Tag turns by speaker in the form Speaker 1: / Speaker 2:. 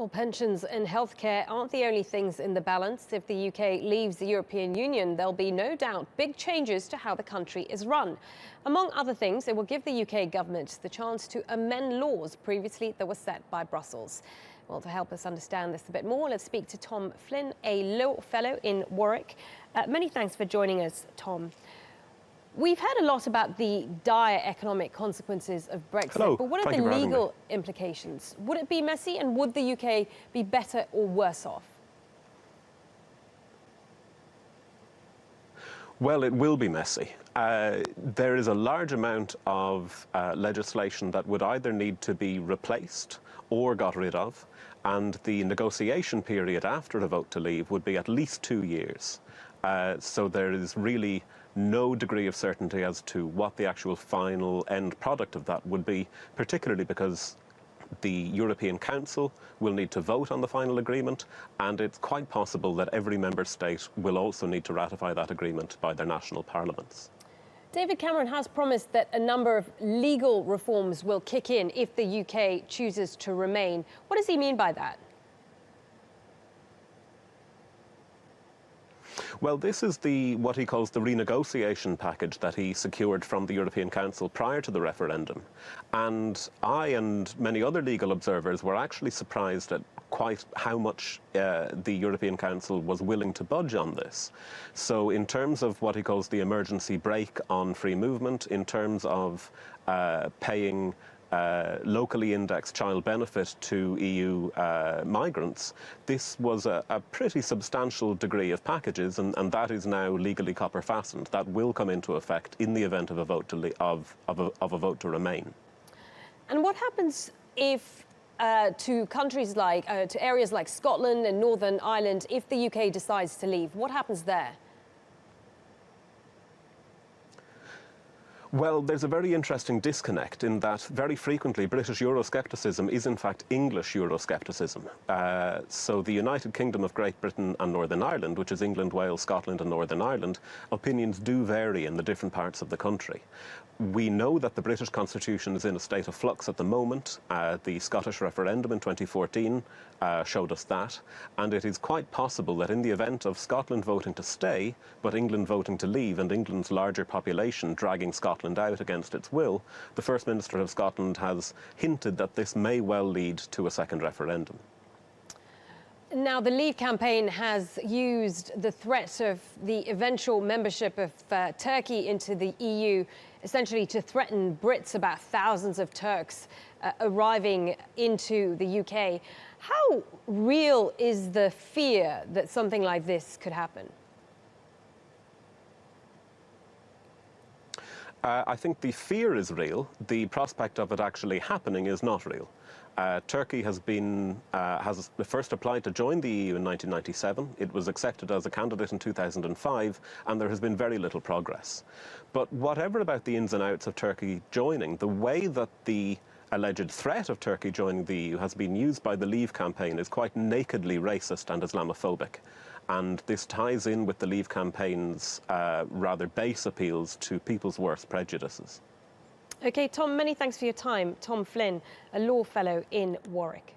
Speaker 1: Well, pensions and healthcare aren't the only things in the balance. If the UK leaves the European Union, there'll be no doubt big changes to how the country is run. Among other things, it will give the UK government the chance to amend laws previously that were set by Brussels. Well, to help us understand this a bit more, let's speak to Tom Flynn, a law fellow in Warwick. Many thanks for joining us, Tom. We've heard a lot about the dire economic consequences of Brexit,
Speaker 2: Hello.
Speaker 1: but what are the legal implications? Would it be messy, and would the UK be better or worse off?
Speaker 2: Well, it will be messy. There is a large amount of legislation that would either need to be replaced or got rid of, and the negotiation period after a vote to leave would be at least 2 years. So there is really no degree of certainty as to what the actual final end product of that would be, particularly because the European Council will need to vote on the final agreement, and it's quite possible that every member state will also need to ratify that agreement by their national parliaments.
Speaker 1: David Cameron has promised that a number of legal reforms will kick in if the UK chooses to remain. What does he mean by that?
Speaker 2: Well, this is what he calls the renegotiation package that he secured from the European Council prior to the referendum. And I and many other legal observers were actually surprised at quite how much the European Council was willing to budge on this. So in terms of what he calls the emergency brake on free movement, in terms of paying locally indexed child benefit to EU migrants, this was a pretty substantial degree of packages, and that is now legally copper fastened. That will come into effect in the event of a vote a vote to remain.
Speaker 1: And what happens if to countries like to areas like Scotland and Northern Ireland, if the UK decides to leave? What happens there?
Speaker 2: Well, there's a very interesting disconnect in that very frequently British Euroscepticism is in fact English Euroscepticism. So the United Kingdom of Great Britain and Northern Ireland, which is England, Wales, Scotland and Northern Ireland, opinions do vary in the different parts of the country. We know that the British Constitution is in a state of flux at the moment. The Scottish referendum in 2014 showed us that, and it is quite possible that in the event of Scotland voting to stay, but England voting to leave, and England's larger population dragging Scotland out against its will, the First Minister of Scotland has hinted that this may well lead to a second referendum.
Speaker 1: Now, the Leave campaign has used the threat of the eventual membership of Turkey into the EU essentially to threaten Brits about thousands of Turks arriving into the UK. How real is the fear that something like this could happen?
Speaker 2: I think the fear is real. The prospect of it actually happening is not real. Turkey has first applied to join the EU in 1997. It was accepted as a candidate in 2005, and there has been very little progress. But whatever about the ins and outs of Turkey joining, the way that the alleged threat of Turkey joining the EU has been used by the Leave campaign is quite nakedly racist and Islamophobic. And this ties in with the Leave campaign's rather base appeals to people's worst prejudices.
Speaker 1: OK, Tom, many thanks for your time. Tom Flynn, a law fellow in Warwick.